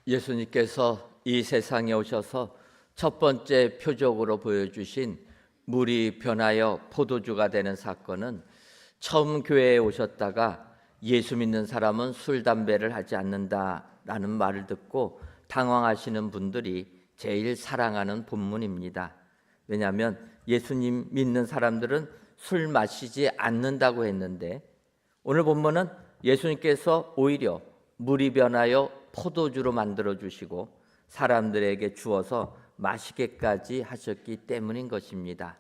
예수님께서 이 세상에 오셔서 첫 번째 표적으로 보여주신 물이 변하여 포도주가 되는 사건은 처음 교회에 오셨다가 예수 믿는 사람은 술, 담배를 하지 않는다라는 말을 듣고 당황하시는 분들이 제일 사랑하는 본문입니다. 왜냐하면 예수님 믿는 사람들은 술 마시지 않는다고 했는데 오늘 본문은 예수님께서 오히려 물이 변하여 포도주로 만들어 주시고 사람들에게 주어서 마시게까지 하셨기 때문인 것입니다.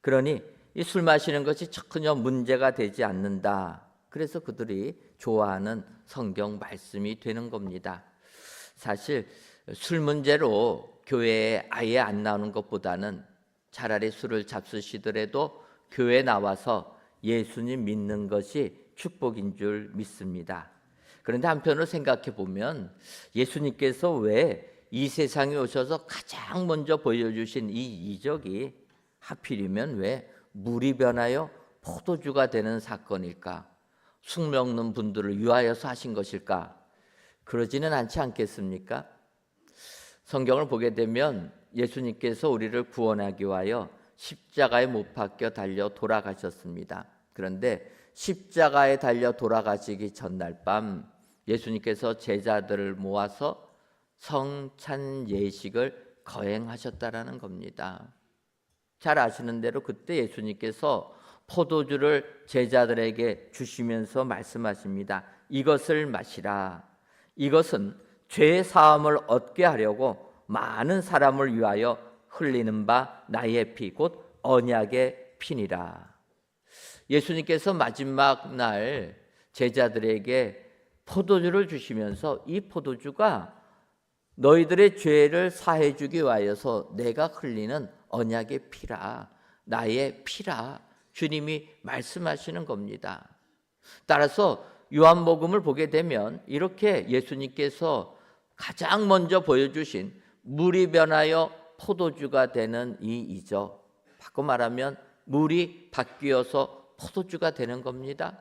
그러니 이 술 마시는 것이 전혀 문제가 되지 않는다. 그래서 그들이 좋아하는 성경 말씀이 되는 겁니다. 사실 술 문제로 교회에 아예 안 나오는 것보다는 차라리 술을 잡수시더라도 교회에 나와서 예수님 믿는 것이 축복인 줄 믿습니다. 그런데 한편으로 생각해 보면 예수님께서 왜 이 세상에 오셔서 가장 먼저 보여주신 이 이적이 하필이면 왜 물이 변하여 포도주가 되는 사건일까? 술 먹는 분들을 위하여서 하신 것일까? 그러지는 않지 않겠습니까? 성경을 보게 되면 예수님께서 우리를 구원하기 위하여 십자가에 못 박혀 달려 돌아가셨습니다. 그런데 십자가에 달려 돌아가시기 전날 밤 예수님께서 제자들을 모아서 성찬 예식을 거행하셨다라는 겁니다. 잘 아시는 대로 그때 예수님께서 포도주를 제자들에게 주시면서 말씀하십니다. 이것을 마시라. 이것은 죄 사함을 얻게 하려고 많은 사람을 위하여 흘리는 바 나의 피 곧 언약의 피니라. 예수님께서 마지막 날 제자들에게 포도주를 주시면서 이 포도주가 너희들의 죄를 사해 주기 위하여서 내가 흘리는 언약의 피라, 나의 피라 주님이 말씀하시는 겁니다. 따라서 요한복음을 보게 되면 이렇게 예수님께서 가장 먼저 보여주신 물이 변하여 포도주가 되는 이 이적, 바꿔 말하면 물이 바뀌어서 포도주가 되는 겁니다.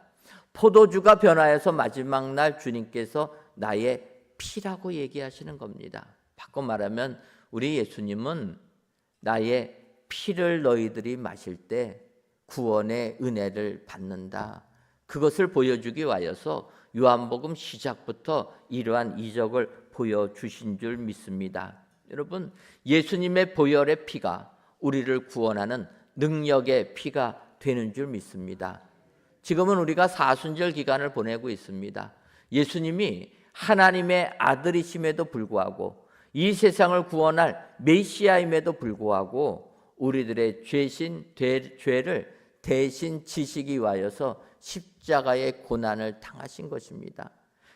포도주가 변화해서 마지막 날 주님께서 나의 피라고 얘기하시는 겁니다. 바꿔 말하면 우리 예수님은 나의 피를 너희들이 마실 때 구원의 은혜를 받는다. 그것을 보여주기 위하여서 요한복음 시작부터 이러한 이적을 보여주신 줄 믿습니다. 여러분, 예수님의 보혈의 피가 우리를 구원하는 능력의 피가 되는 줄 믿습니다. 지금은 우리가 사순절 기간을 보내고 있습니다. 예수님이 하나님의 아들이심에도 불구하고 이 세상을 구원할 메시아임에도 불구하고 우리들의 죄를 대신 지시기 위하여서 십자가의 고난을 당하신 것입니다.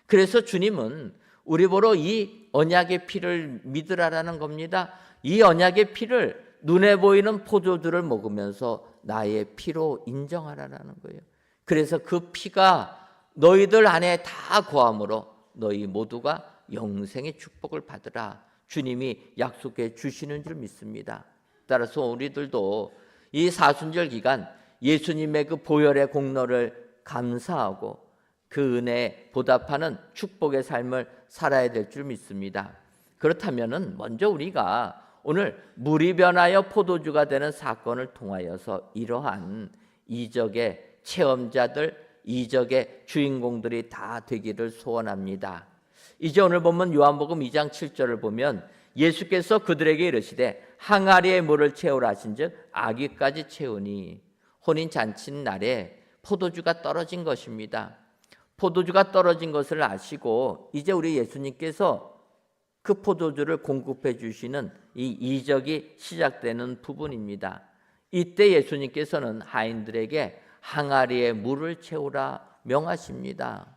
그래서 주님은 우리 보러 이 언약의 피를 믿으라라는 겁니다. 이 언약의 피를 눈에 보이는 포도주를 먹으면서 나의 피로 인정하라는 거예요. 그래서 그 피가 너희들 안에 다 거함으로 너희 모두가 영생의 축복을 받으라 주님이 약속해 주시는 줄 믿습니다. 따라서 우리들도 이 사순절 기간 예수님의 그 보혈의 공로를 감사하고 그 은혜에 보답하는 축복의 삶을 살아야 될 줄 믿습니다. 그렇다면 먼저 우리가 오늘 물이 변하여 포도주가 되는 사건을 통하여서 이러한 이적의 체험자들, 이적의 주인공들이 다 되기를 소원합니다. 이제 오늘 보면 요한복음 2장 7절을 보면 예수께서 그들에게 이르시되 항아리에 물을 채우라 하신즉 아기까지 채우니 혼인잔치 날에 포도주가 떨어진 것입니다. 포도주가 떨어진 것을 아시고 이제 우리 예수님께서 그 포도주를 공급해 주시는 이 이적이 시작되는 부분입니다. 이때 예수님께서는 하인들에게 항아리에 물을 채우라 명하십니다.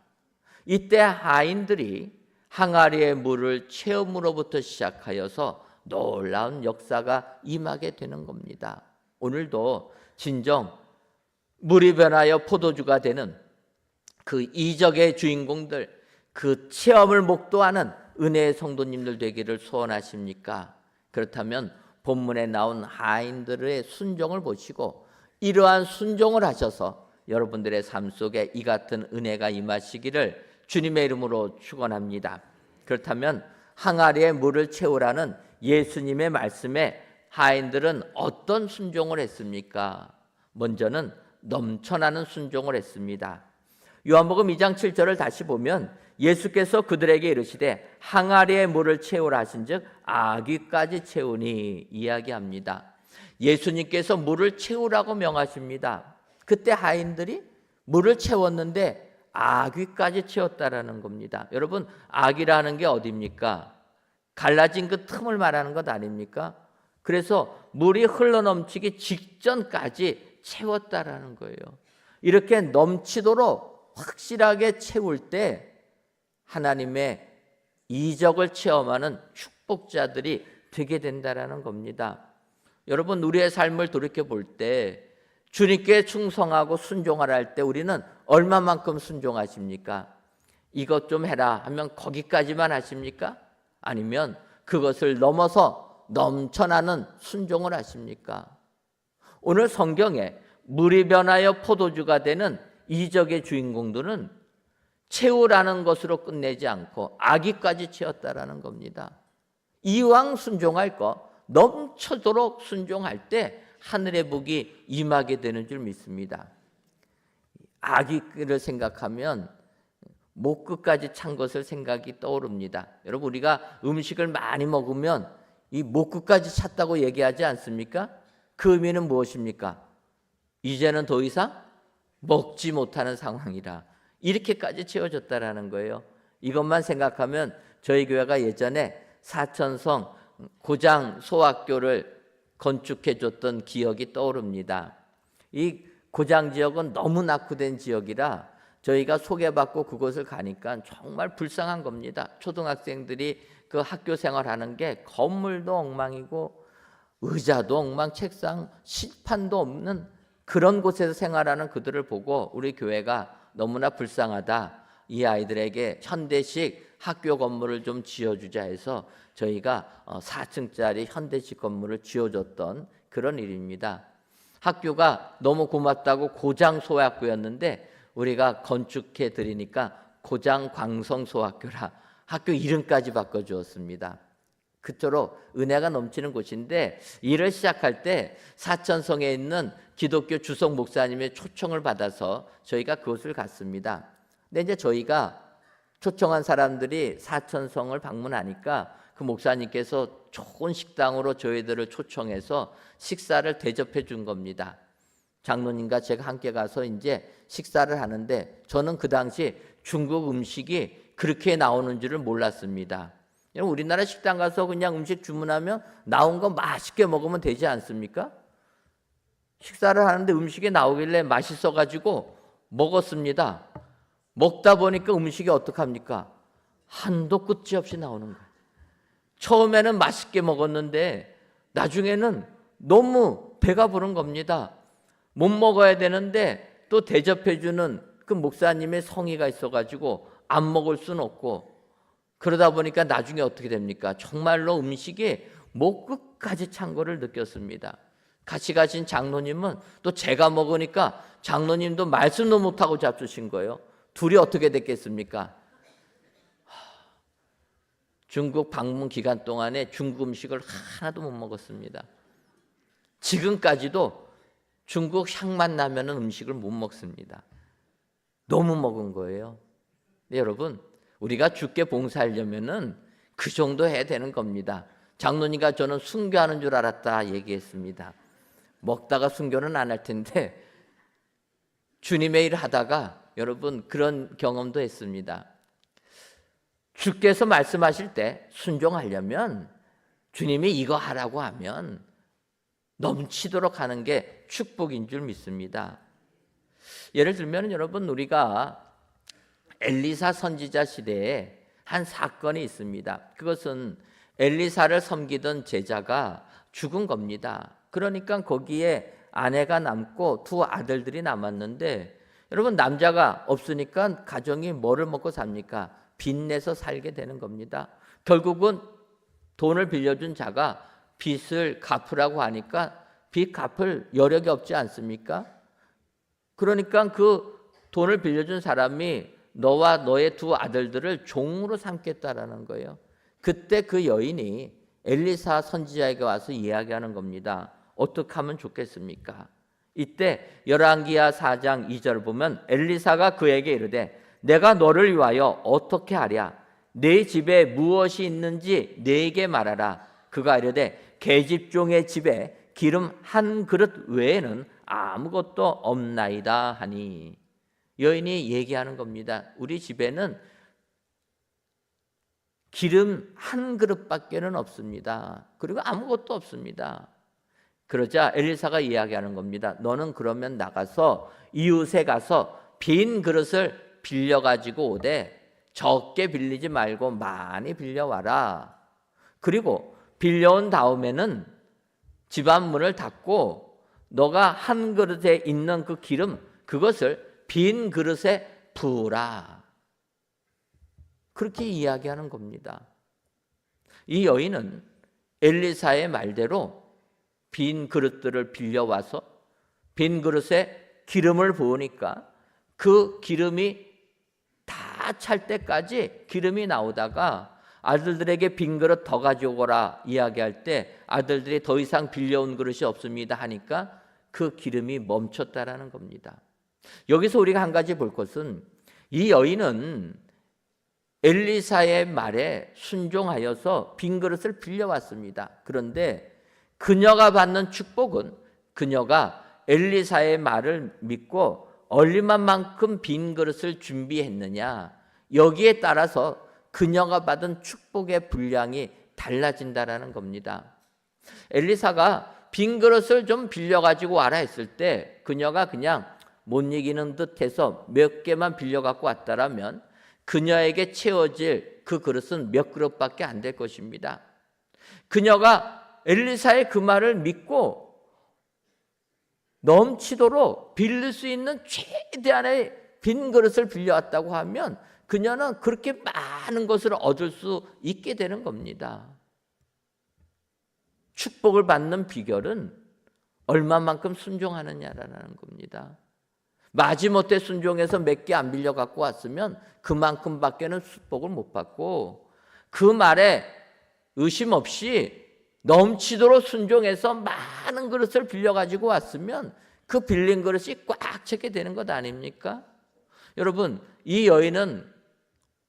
이때 하인들이 항아리에 물을 채움으로부터 시작하여서 놀라운 역사가 임하게 되는 겁니다. 오늘도 진정 물이 변하여 포도주가 되는 그 이적의 주인공들, 그 체험을 목도하는 은혜의 성도님들 되기를 소원하십니까? 그렇다면 본문에 나온 하인들의 순종을 보시고 이러한 순종을 하셔서 여러분들의 삶 속에 이 같은 은혜가 임하시기를 주님의 이름으로 축원합니다. 그렇다면 항아리에 물을 채우라는 예수님의 말씀에 하인들은 어떤 순종을 했습니까? 먼저는 넘쳐나는 순종을 했습니다. 요한복음 2장 7절을 다시 보면 예수께서 그들에게 이르시되 항아리에 물을 채우라 하신즉 아귀까지 채우니 이야기합니다. 예수님께서 물을 채우라고 명하십니다. 그때 하인들이 물을 채웠는데 아귀까지 채웠다라는 겁니다. 여러분, 아귀라는 게 어디입니까? 갈라진 그 틈을 말하는 것 아닙니까? 그래서 물이 흘러넘치기 직전까지 채웠다라는 거예요. 이렇게 넘치도록 확실하게 채울 때 하나님의 이적을 체험하는 축복자들이 되게 된다라는 겁니다. 여러분, 우리의 삶을 돌이켜 볼 때 주님께 충성하고 순종하라 할 때 우리는 얼마만큼 순종하십니까? 이것 좀 해라 하면 거기까지만 하십니까? 아니면 그것을 넘어서 넘쳐나는 순종을 하십니까? 오늘 성경에 물이 변하여 포도주가 되는 이적의 주인공들은 채우라는 것으로 끝내지 않고 아기까지 채웠다라는 겁니다. 이왕 순종할 거 넘쳐도록 순종할 때 하늘의 복이 임하게 되는 줄 믿습니다. 아기를 생각하면 목 끝까지 찬 것을 생각이 떠오릅니다. 여러분, 우리가 음식을 많이 먹으면 이 목 끝까지 찼다고 얘기하지 않습니까? 그 의미는 무엇입니까? 이제는 더 이상 먹지 못하는 상황이라 이렇게까지 채워졌다라는 거예요. 이것만 생각하면 저희 교회가 예전에 사천성 고장 소학교를 건축해 줬던 기억이 떠오릅니다. 이 고장 지역은 너무 낙후된 지역이라 저희가 소개받고 그곳을 가니까 정말 불쌍한 겁니다. 초등학생들이 그 학교 생활하는 게 건물도 엉망이고 의자도 엉망, 책상, 식판도 없는 그런 곳에서 생활하는 그들을 보고 우리 교회가 너무나 불쌍하다. 이 아이들에게 현대식 학교 건물을 좀 지어주자 해서 저희가 4층짜리 현대식 건물을 지어줬던 그런 일입니다. 학교가 너무 고맙다고 고장소학교였는데 우리가 건축해 드리니까 고장광성소학교라 학교 이름까지 바꿔주었습니다. 그토록 은혜가 넘치는 곳인데 일을 시작할 때 사천성에 있는 기독교 주석 목사님의 초청을 받아서 저희가 그곳을 갔습니다. 근데 이제 저희가 초청한 사람들이 사천성을 방문하니까 그 목사님께서 좋은 식당으로 저희들을 초청해서 식사를 대접해 준 겁니다. 장로님과 제가 함께 가서 이제 식사를 하는데 저는 그 당시 중국 음식이 그렇게 나오는 줄을 몰랐습니다. 우리나라 식당 가서 그냥 음식 주문하면 나온 거 맛있게 먹으면 되지 않습니까? 식사를 하는데 음식이 나오길래 맛있어가지고 먹었습니다. 먹다 보니까 음식이 어떡합니까? 한도 끝이 없이 나오는 거예요. 처음에는 맛있게 먹었는데 나중에는 너무 배가 부른 겁니다. 못 먹어야 되는데 또 대접해주는 그 목사님의 성의가 있어가지고 안 먹을 수는 없고 그러다 보니까 나중에 어떻게 됩니까? 정말로 음식이 목 끝까지 찬 거를 느꼈습니다. 같이 가신 장로님은 또 제가 먹으니까 장로님도 말씀도 못하고 잡수신 거예요. 둘이 어떻게 됐겠습니까? 중국 방문 기간 동안에 중국 음식을 하나도 못 먹었습니다. 지금까지도 중국 향만 나면 음식을 못 먹습니다. 너무 먹은 거예요. 네, 여러분, 우리가 주께 봉사하려면은 그 정도 해야 되는 겁니다. 장로님과 저는 순교하는 줄 알았다 얘기했습니다. 먹다가 순교는 안 할 텐데 주님의 일 하다가 여러분 그런 경험도 했습니다. 주께서 말씀하실 때 순종하려면 주님이 이거 하라고 하면 넘치도록 하는 게 축복인 줄 믿습니다. 예를 들면 여러분 우리가 엘리사 선지자 시대에 한 사건이 있습니다. 그것은 엘리사를 섬기던 제자가 죽은 겁니다. 그러니까 거기에 아내가 남고 두 아들들이 남았는데 여러분 남자가 없으니까 가정이 뭐를 먹고 삽니까? 빚내서 살게 되는 겁니다. 결국은 돈을 빌려준 자가 빚을 갚으라고 하니까 빚 갚을 여력이 없지 않습니까? 그러니까 그 돈을 빌려준 사람이 너와 너의 두 아들들을 종으로 삼겠다라는 거예요. 그때 그 여인이 엘리사 선지자에게 와서 이야기하는 겁니다. 어떻게 하면 좋겠습니까? 이때 열왕기하 4장 2절 보면 엘리사가 그에게 이르되 내가 너를 위하여 어떻게 하랴? 내 집에 무엇이 있는지 내게 말하라. 그가 이르되 계집종의 집에 기름 한 그릇 외에는 아무것도 없나이다 하니, 여인이 얘기하는 겁니다. 우리 집에는 기름 한 그릇밖에는 없습니다. 그리고 아무것도 없습니다. 그러자 엘리사가 이야기하는 겁니다. 너는 그러면 나가서 이웃에 가서 빈 그릇을 빌려가지고 오되 적게 빌리지 말고 많이 빌려와라. 그리고 빌려온 다음에는 집안 문을 닫고 너가 한 그릇에 있는 그 기름, 그것을 빈 그릇에 부으라. 그렇게 이야기하는 겁니다. 이 여인은 엘리사의 말대로 빈 그릇들을 빌려와서 빈 그릇에 기름을 부으니까 그 기름이 다 찰 때까지 기름이 나오다가 아들들에게 빈 그릇 더 가져오거라 이야기할 때 아들들이 더 이상 빌려온 그릇이 없습니다 하니까 그 기름이 멈췄다라는 겁니다. 여기서 우리가 한 가지 볼 것은 이 여인은 엘리사의 말에 순종하여서 빈 그릇을 빌려왔습니다. 그런데 그녀가 받는 축복은 그녀가 엘리사의 말을 믿고 얼마만큼 빈 그릇을 준비했느냐, 여기에 따라서 그녀가 받은 축복의 분량이 달라진다라는 겁니다. 엘리사가 빈 그릇을 좀 빌려가지고 와라 했을 때 그녀가 그냥 못 이기는 듯해서 몇 개만 빌려갖고 왔다라면 그녀에게 채워질 그 그릇은 몇 그릇밖에 안 될 것입니다. 그녀가 엘리사의 그 말을 믿고 넘치도록 빌릴 수 있는 최대한의 빈 그릇을 빌려왔다고 하면 그녀는 그렇게 많은 것을 얻을 수 있게 되는 겁니다. 축복을 받는 비결은 얼마만큼 순종하느냐라는 겁니다. 마지못해 순종해서 몇 개 안 빌려 갖고 왔으면 그만큼밖에는 축복을 못 받고, 그 말에 의심 없이 넘치도록 순종해서 많은 그릇을 빌려 가지고 왔으면 그 빌린 그릇이 꽉 차게 되는 것 아닙니까? 여러분, 이 여인은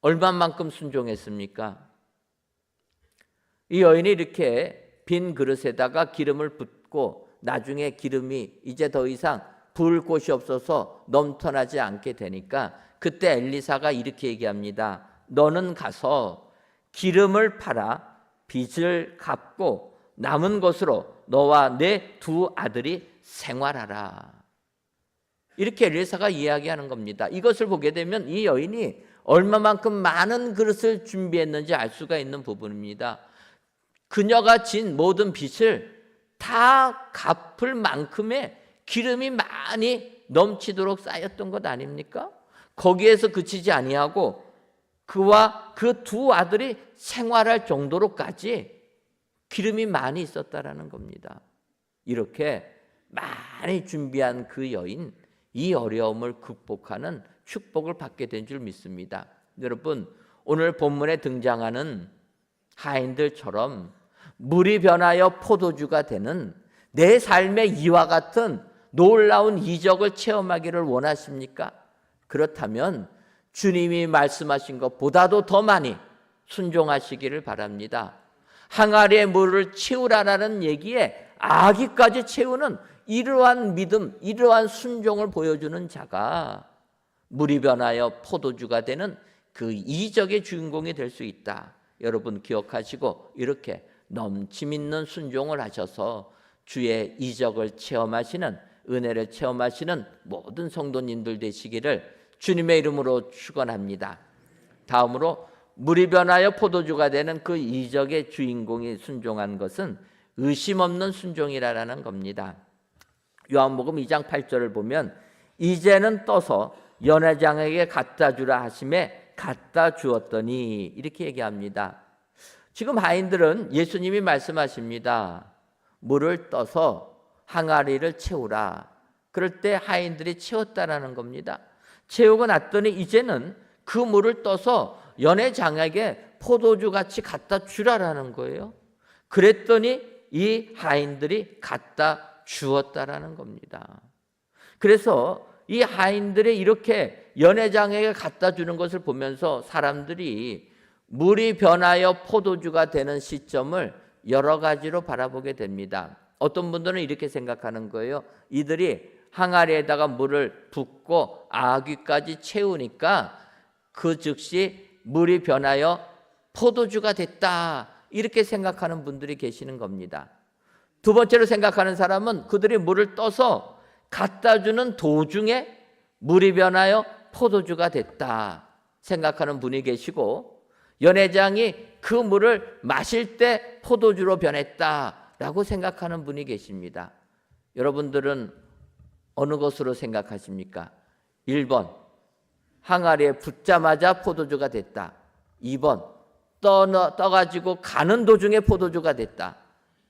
얼마만큼 순종했습니까? 이 여인이 이렇게 빈 그릇에다가 기름을 붓고 나중에 기름이 이제 더 이상 부을 곳이 없어서 넘쳐나지 않게 되니까 그때 엘리사가 이렇게 얘기합니다. 너는 가서 기름을 팔아 빚을 갚고 남은 것으로 너와 내 두 아들이 생활하라. 이렇게 엘리사가 이야기하는 겁니다. 이것을 보게 되면 이 여인이 얼마만큼 많은 그릇을 준비했는지 알 수가 있는 부분입니다. 그녀가 진 모든 빚을 다 갚을 만큼의 기름이 많이 넘치도록 쌓였던 것 아닙니까? 거기에서 그치지 아니하고 그와 그 두 아들이 생활할 정도로까지 기름이 많이 있었다라는 겁니다. 이렇게 많이 준비한 그 여인, 이 어려움을 극복하는 축복을 받게 된 줄 믿습니다. 여러분, 오늘 본문에 등장하는 하인들처럼 물이 변하여 포도주가 되는 내 삶의 이와 같은 놀라운 이적을 체험하기를 원하십니까? 그렇다면 주님이 말씀하신 것보다도 더 많이 순종하시기를 바랍니다. 항아리의 물을 채우라라는 얘기에 아기까지 채우는 이러한 믿음, 이러한 순종을 보여주는 자가 물이 변하여 포도주가 되는 그 이적의 주인공이 될 수 있다. 여러분 기억하시고 이렇게 넘침 있는 순종을 하셔서 주의 이적을 체험하시는, 은혜를 체험하시는 모든 성도님들 되시기를 주님의 이름으로 축원합니다. 다음으로 물이 변하여 포도주가 되는 그 이적의 주인공이 순종한 것은 의심 없는 순종이라는 겁니다. 요한복음 2장 8절을 보면 이제는 떠서 연회장에게 갖다 주라 하심에 갖다 주었더니 이렇게 얘기합니다. 지금 하인들은 예수님이 말씀하십니다. 물을 떠서 항아리를 채우라. 그럴 때 하인들이 채웠다라는 겁니다. 채우고 났더니 이제는 그 물을 떠서 연회장에게 포도주 같이 갖다 주라라는 거예요. 그랬더니 이 하인들이 갖다 주었다라는 겁니다. 그래서 이 하인들이 이렇게 연회장에게 갖다 주는 것을 보면서 사람들이 물이 변하여 포도주가 되는 시점을 여러 가지로 바라보게 됩니다. 어떤 분들은 이렇게 생각하는 거예요. 이들이 항아리에다가 물을 붓고 아귀까지 채우니까 그 즉시 물이 변하여 포도주가 됐다, 이렇게 생각하는 분들이 계시는 겁니다. 두 번째로 생각하는 사람은 그들이 물을 떠서 갖다 주는 도중에 물이 변하여 포도주가 됐다 생각하는 분이 계시고, 연회장이 그 물을 마실 때 포도주로 변했다라고 생각하는 분이 계십니다. 여러분들은 어느 것으로 생각하십니까? 1번, 항아리에 붓자마자 포도주가 됐다. 2번, 떠가지고 가는 도중에 포도주가 됐다.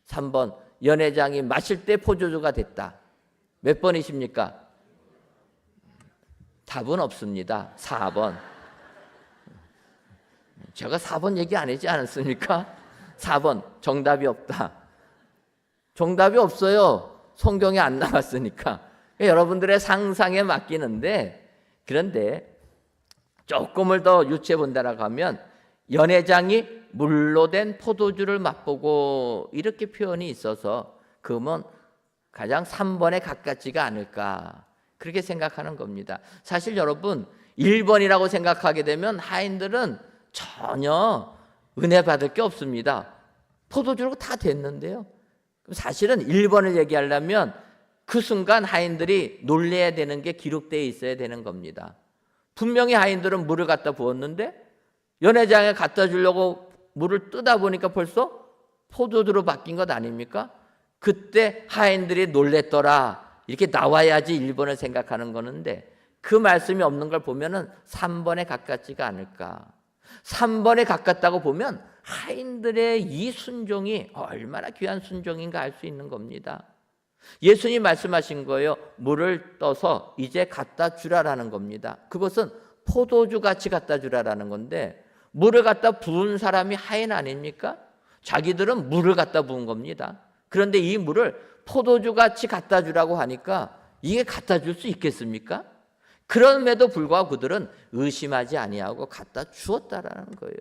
3번, 연회장이 마실 때 포도주가 됐다. 몇 번이십니까? 답은 없습니다. 4번. 제가 4번 얘기 안 하지 않았습니까? 4번, 정답이 없다. 정답이 없어요. 성경에 안 나왔으니까. 여러분들의 상상에 맡기는데, 그런데 조금을 더 유추해 본다라고 하면 연회장이 물로 된 포도주를 맛보고 이렇게 표현이 있어서 그러면 가장 3번에 가깝지가 않을까, 그렇게 생각하는 겁니다. 사실 여러분 1번이라고 생각하게 되면 하인들은 전혀 은혜 받을 게 없습니다. 포도주로 다 됐는데요. 사실은 1번을 얘기하려면 그 순간 하인들이 놀래야 되는 게 기록되어 있어야 되는 겁니다. 분명히 하인들은 물을 갖다 부었는데 연회장에 갖다 주려고 물을 뜨다 보니까 벌써 포도주로 바뀐 것 아닙니까? 그때 하인들이 놀랬더라, 이렇게 나와야지 1번을 생각하는 거는데 그 말씀이 없는 걸 보면은 3번에 가깝지가 않을까. 3번에 가깝다고 보면 하인들의 이 순종이 얼마나 귀한 순종인가 알 수 있는 겁니다. 예수님 말씀하신 거예요. 물을 떠서 이제 갖다 주라라는 겁니다. 그것은 포도주 같이 갖다 주라라는 건데, 물을 갖다 부은 사람이 하인 아닙니까? 자기들은 물을 갖다 부은 겁니다. 그런데 이 물을 포도주 같이 갖다 주라고 하니까 이게 갖다 줄 수 있겠습니까? 그럼에도 불구하고 그들은 의심하지 아니하고 갖다 주었다라는 거예요.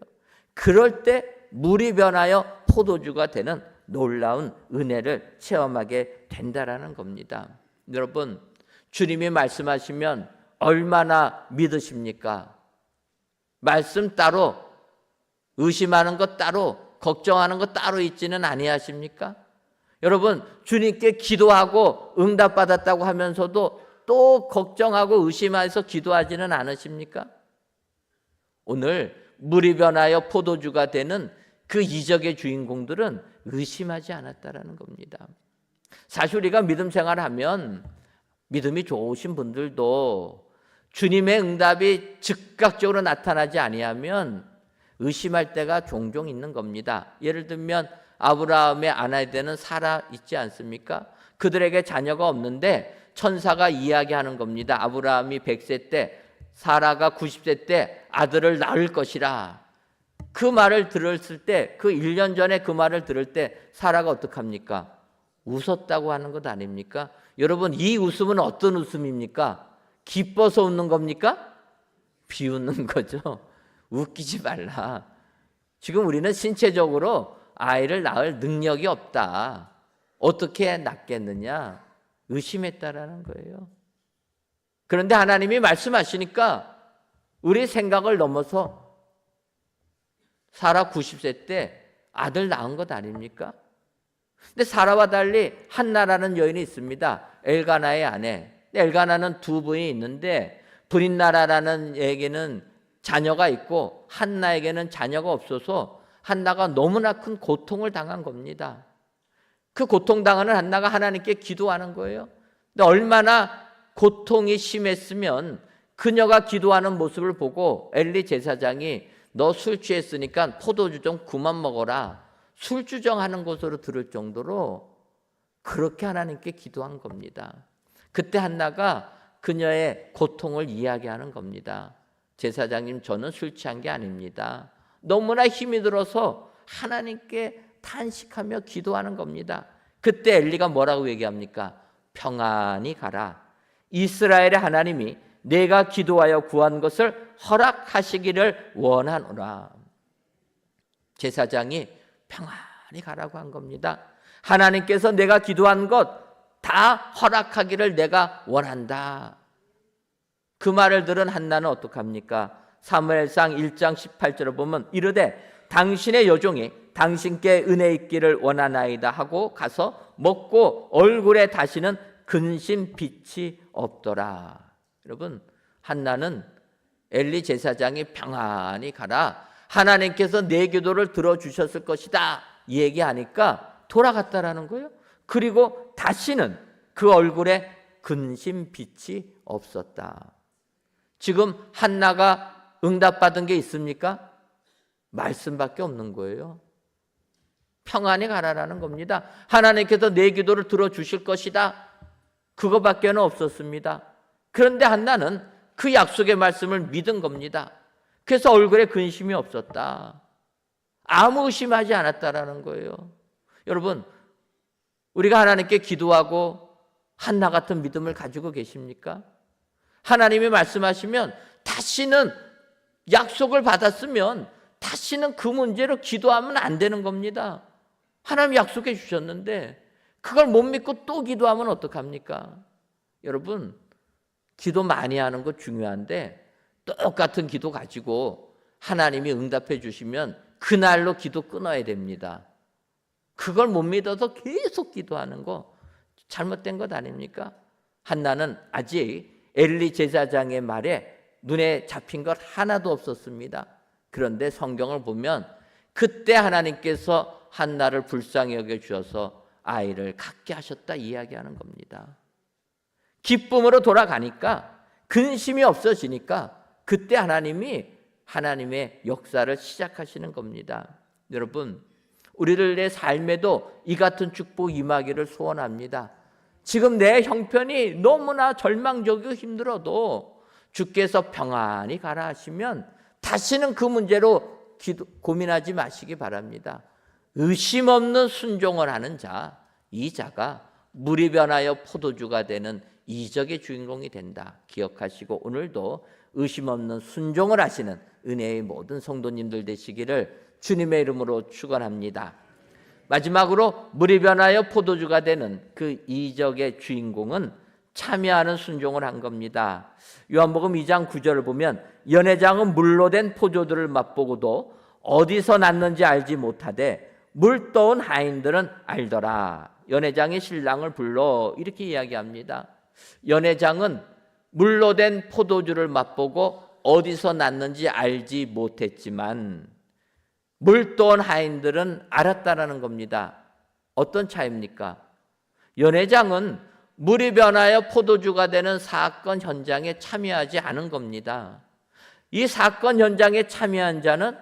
그럴 때 물이 변하여 포도주가 되는 놀라운 은혜를 체험하게 된다라는 겁니다. 여러분, 주님이 말씀하시면 얼마나 믿으십니까? 말씀 따로, 의심하는 것 따로, 걱정하는 것 따로 있지는 아니하십니까? 여러분, 주님께 기도하고 응답받았다고 하면서도 또 걱정하고 의심해서 기도하지는 않으십니까? 오늘 물이 변하여 포도주가 되는 그 이적의 주인공들은 의심하지 않았다라는 겁니다. 사실 우리가 믿음 생활하면 믿음이 좋으신 분들도 주님의 응답이 즉각적으로 나타나지 아니하면 의심할 때가 종종 있는 겁니다. 예를 들면 아브라함의 아내 되는 사라 있지 않습니까? 그들에게 자녀가 없는데 천사가 이야기하는 겁니다. 아브라함이 100세 때, 사라가 90세 때 아들을 낳을 것이라. 그 말을 들었을 때, 그 1년 전에 그 말을 들을 때 사라가 어떡합니까? 웃었다고 하는 것 아닙니까? 여러분, 이 웃음은 어떤 웃음입니까? 기뻐서 웃는 겁니까? 비웃는 거죠. 웃기지 말라. 지금 우리는 신체적으로 아이를 낳을 능력이 없다. 어떻게 낳겠느냐? 의심했다라는 거예요. 그런데 하나님이 말씀하시니까 우리 생각을 넘어서 사라 90세 때 아들 낳은 것 아닙니까? 근데 사라와 달리 한나라는 여인이 있습니다. 엘가나의 아내. 엘가나는 두 분이 있는데 브릿나라라는 에게는 자녀가 있고 한나에게는 자녀가 없어서 한나가 너무나 큰 고통을 당한 겁니다. 그 고통당하는 한나가 하나님께 기도하는 거예요. 근데 얼마나 고통이 심했으면 그녀가 기도하는 모습을 보고 엘리 제사장이 너 술 취했으니까 포도주 좀 그만 먹어라, 술주정하는 것으로 들을 정도로 그렇게 하나님께 기도한 겁니다. 그때 한나가 그녀의 고통을 이야기하는 겁니다. 제사장님, 저는 술 취한 게 아닙니다. 너무나 힘이 들어서 하나님께 탄식하며 기도하는 겁니다. 그때 엘리가 뭐라고 얘기합니까? 평안히 가라. 이스라엘의 하나님이 내가 기도하여 구한 것을 허락하시기를 원하노라. 제사장이 평안히 가라고 한 겁니다. 하나님께서 내가 기도한 것 다 허락하기를 내가 원한다. 그 말을 들은 한나는 어떡합니까? 사무엘상 1장 18절을 보면 이르되 당신의 여종이 당신께 은혜 있기를 원하나이다 하고 가서 먹고 얼굴에 다시는 근심 빛이 없더라. 여러분, 한나는 엘리 제사장이 평안히 가라, 하나님께서 내 기도를 들어주셨을 것이다 얘기하니까 돌아갔다라는 거예요. 그리고 다시는 그 얼굴에 근심 빛이 없었다. 지금 한나가 응답받은 게 있습니까? 말씀밖에 없는 거예요. 평안히 가라라는 겁니다. 하나님께서 내 기도를 들어주실 것이다. 그거밖에는 없었습니다. 그런데 한나는 그 약속의 말씀을 믿은 겁니다. 그래서 얼굴에 근심이 없었다. 아무 의심하지 않았다라는 거예요. 여러분, 우리가 하나님께 기도하고 한나 같은 믿음을 가지고 계십니까? 하나님이 말씀하시면 다시는, 약속을 받았으면 다시는 그 문제로 기도하면 안 되는 겁니다. 하나님 약속해 주셨는데 그걸 못 믿고 또 기도하면 어떡합니까? 여러분, 기도 많이 하는 거 중요한데 똑같은 기도 가지고 하나님이 응답해 주시면 그날로 기도 끊어야 됩니다. 그걸 못 믿어서 계속 기도하는 거 잘못된 것 아닙니까? 한나는 아직 엘리 제사장의 말에 눈에 잡힌 것 하나도 없었습니다. 그런데 성경을 보면 그때 하나님께서 한나를 불쌍히 여겨주셔서 아이를 갖게 하셨다 이야기하는 겁니다. 기쁨으로 돌아가니까, 근심이 없어지니까 그때 하나님이 하나님의 역사를 시작하시는 겁니다. 여러분, 우리들의 삶에도 이 같은 축복 임하기를 소원합니다. 지금 내 형편이 너무나 절망적이고 힘들어도 주께서 평안히 가라 하시면 다시는 그 문제로 고민하지 마시기 바랍니다. 의심 없는 순종을 하는 자, 이 자가 물이 변하여 포도주가 되는 이적의 주인공이 된다. 기억하시고 오늘도 의심 없는 순종을 하시는 은혜의 모든 성도님들 되시기를 주님의 이름으로 축원합니다. 마지막으로 물이 변하여 포도주가 되는 그 이적의 주인공은 참여하는 순종을 한 겁니다. 요한복음 2장 9절을 보면 연회장은 물로 된 포도주를 맛보고도 어디서 났는지 알지 못하되 물 떠온 하인들은 알더라. 연회장이 신랑을 불러 이렇게 이야기합니다. 연회장은 물로 된 포도주를 맛보고 어디서 났는지 알지 못했지만 물 떠온 하인들은 알았다라는 겁니다. 어떤 차이입니까? 연회장은 물이 변하여 포도주가 되는 사건 현장에 참여하지 않은 겁니다. 이 사건 현장에 참여한 자는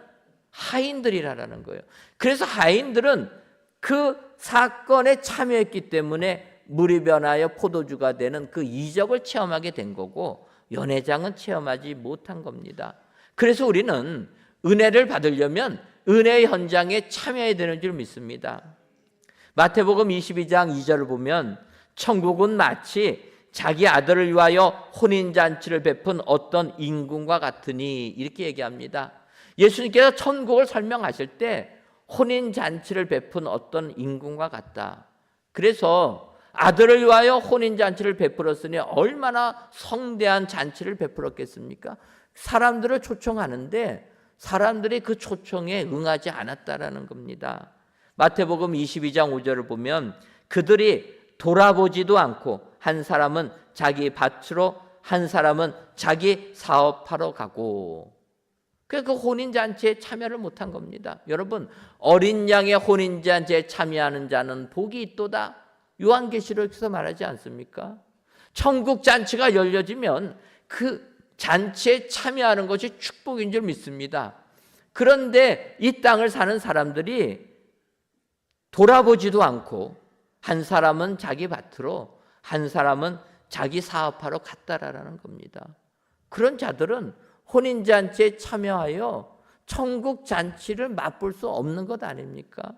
하인들이라는 거예요. 그래서 하인들은 그 사건에 참여했기 때문에 물이 변하여 포도주가 되는 그 이적을 체험하게 된 거고, 연회장은 체험하지 못한 겁니다. 그래서 우리는 은혜를 받으려면 은혜의 현장에 참여해야 되는 줄 믿습니다. 마태복음 22장 2절을 보면 천국은 마치 자기 아들을 위하여 혼인잔치를 베푼 어떤 임금과 같으니 이렇게 얘기합니다. 예수님께서 천국을 설명하실 때 혼인잔치를 베푼 어떤 임금과 같다. 그래서 아들을 위하여 혼인잔치를 베풀었으니 얼마나 성대한 잔치를 베풀었겠습니까? 사람들을 초청하는데 사람들이 그 초청에 응하지 않았다라는 겁니다. 마태복음 22장 5절을 보면 그들이 돌아보지도 않고 한 사람은 자기 밭으로 한 사람은 자기 사업하러 가고, 그 혼인잔치에 참여를 못한 겁니다. 여러분, 어린 양의 혼인잔치에 참여하는 자는 복이 있도다. 요한계시록에서 말하지 않습니까? 천국 잔치가 열려지면 그 잔치에 참여하는 것이 축복인 줄 믿습니다. 그런데 이 땅을 사는 사람들이 돌아보지도 않고 한 사람은 자기 밭으로 한 사람은 자기 사업하러 갔다라는 겁니다. 그런 자들은 혼인잔치에 참여하여 천국 잔치를 맛볼 수 없는 것 아닙니까?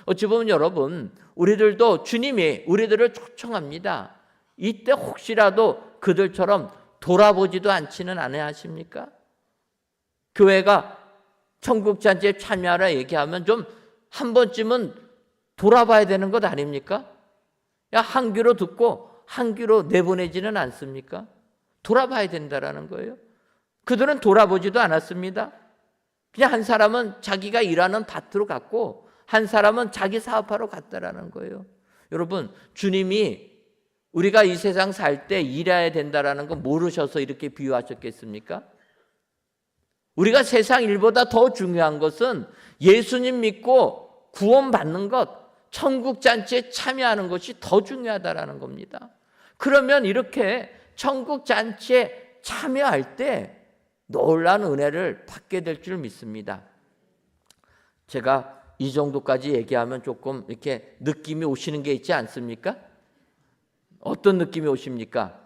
어찌 보면 여러분, 우리들도 주님이 우리들을 초청합니다. 이때 혹시라도 그들처럼 돌아보지도 않지는 않으십니까? 교회가 천국 잔치에 참여하라 얘기하면 좀 한 번쯤은 돌아봐야 되는 것 아닙니까? 한 귀로 듣고 한 귀로 내보내지는 않습니까? 돌아봐야 된다라는 거예요. 그들은 돌아보지도 않았습니다. 그냥 한 사람은 자기가 일하는 밭으로 갔고 한 사람은 자기 사업하러 갔다라는 거예요. 여러분, 주님이 우리가 이 세상 살 때 일해야 된다라는 거 모르셔서 이렇게 비유하셨겠습니까? 우리가 세상 일보다 더 중요한 것은 예수님 믿고 구원받는 것, 천국 잔치에 참여하는 것이 더 중요하다라는 겁니다. 그러면 이렇게 천국 잔치에 참여할 때 놀라운 은혜를 받게 될 줄 믿습니다. 제가 이 정도까지 얘기하면 조금 이렇게 느낌이 오시는 게 있지 않습니까? 어떤 느낌이 오십니까?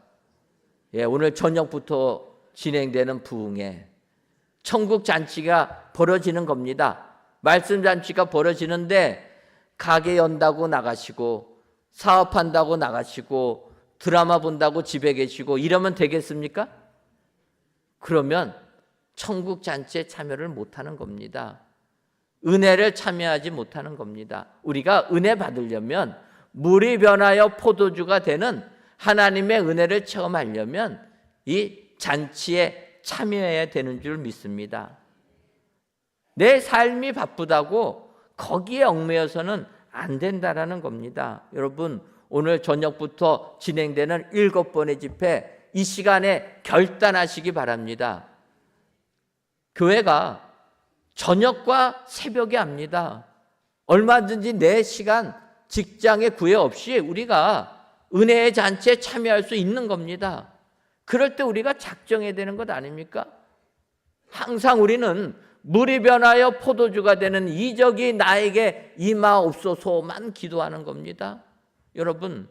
오늘 저녁부터 진행되는 부흥회, 천국 잔치가 벌어지는 겁니다. 말씀 잔치가 벌어지는데 가게 연다고 나가시고 사업한다고 나가시고 드라마 본다고 집에 계시고 이러면 되겠습니까? 그러면 천국 잔치에 참여를 못하는 겁니다. 은혜를 참여하지 못하는 겁니다. 우리가 은혜 받으려면 물이 변하여 포도주가 되는 하나님의 은혜를 체험하려면 이 잔치에 참여해야 되는 줄 믿습니다. 내 삶이 바쁘다고 거기에 얽매여서는 안 된다라는 겁니다. 여러분, 오늘 저녁부터 진행되는 7번의 집회, 이 시간에 결단하시기 바랍니다. 교회가 저녁과 새벽에 합니다. 얼마든지 내 시간, 직장에 구애 없이 우리가 은혜의 잔치에 참여할 수 있는 겁니다. 그럴 때 우리가 작정해야 되는 것 아닙니까? 항상 우리는 물이 변하여 포도주가 되는 이적이 나에게 임하옵소서만 기도하는 겁니다. 여러분,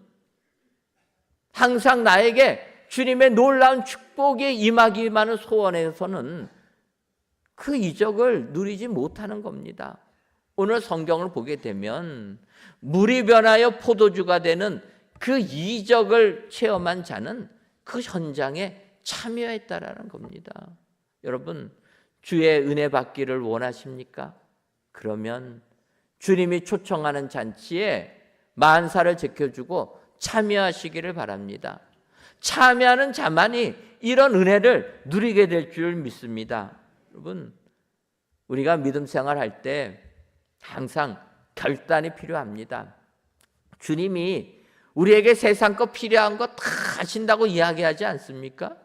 항상 나에게 주님의 놀라운 축복이 임하기만을 소원해서는 그 이적을 누리지 못하는 겁니다. 오늘 성경을 보게 되면 물이 변하여 포도주가 되는 그 이적을 체험한 자는 그 현장에 참여했다라는 겁니다. 여러분, 주의 은혜 받기를 원하십니까? 그러면 주님이 초청하는 잔치에 만사를 지켜주고 참여하시기를 바랍니다. 참여하는 자만이 이런 은혜를 누리게 될 줄 믿습니다. 여러분, 우리가 믿음 생활할 때 항상 결단이 필요합니다. 주님이 우리에게 세상 거 필요한 거 다 하신다고 이야기하지 않습니까?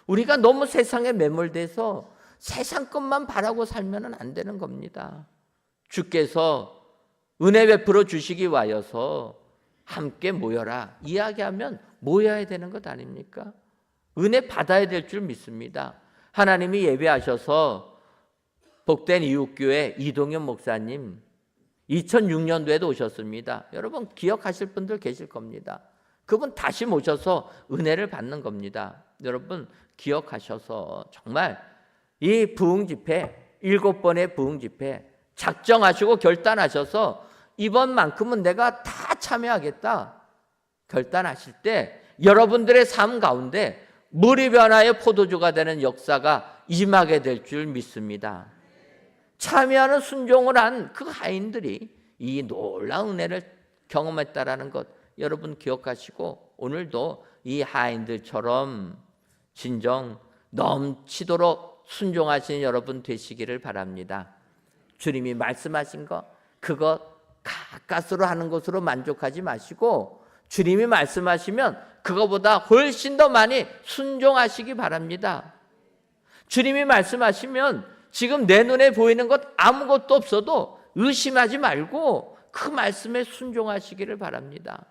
우리가 너무 세상에 매몰돼서 세상 것만 바라고 살면 안 되는 겁니다. 주께서 은혜 베풀어 주시기 위하여서 함께 모여라 이야기하면 모여야 되는 것 아닙니까? 은혜 받아야 될 줄 믿습니다. 하나님이 예배하셔서 복된 이웃교회 이동현 목사님 2006년도에도 오셨습니다. 여러분 기억하실 분들 계실 겁니다. 그분 다시 모셔서 은혜를 받는 겁니다. 여러분 기억하셔서 정말 이 부흥 집회 7번의 부흥 집회 작정하시고 결단하셔서 이번만큼은 내가 다 참여하겠다 결단하실 때 여러분들의 삶 가운데 물이 변하여 포도주가 되는 역사가 임하게 될 줄 믿습니다. 참여하는 순종을 한 그 하인들이 이 놀라운 은혜를 경험했다라는 것 여러분 기억하시고 오늘도 이 하인들처럼 진정 넘치도록 순종하시는 여러분 되시기를 바랍니다. 주님이 말씀하신 거 그거 가까스로 하는 것으로 만족하지 마시고 주님이 말씀하시면 그거보다 훨씬 더 많이 순종하시기 바랍니다. 주님이 말씀하시면 지금 내 눈에 보이는 것 아무것도 없어도 의심하지 말고 그 말씀에 순종하시기를 바랍니다.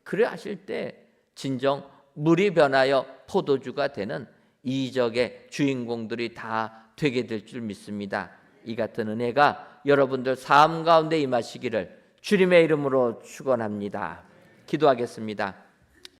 그래 하실 때 진정 물이 변하여 포도주가 되는 이적의 주인공들이 다 되게 될 줄 믿습니다. 이 같은 은혜가 여러분들 삶 가운데 임하시기를 주님의 이름으로 축원합니다. 기도하겠습니다.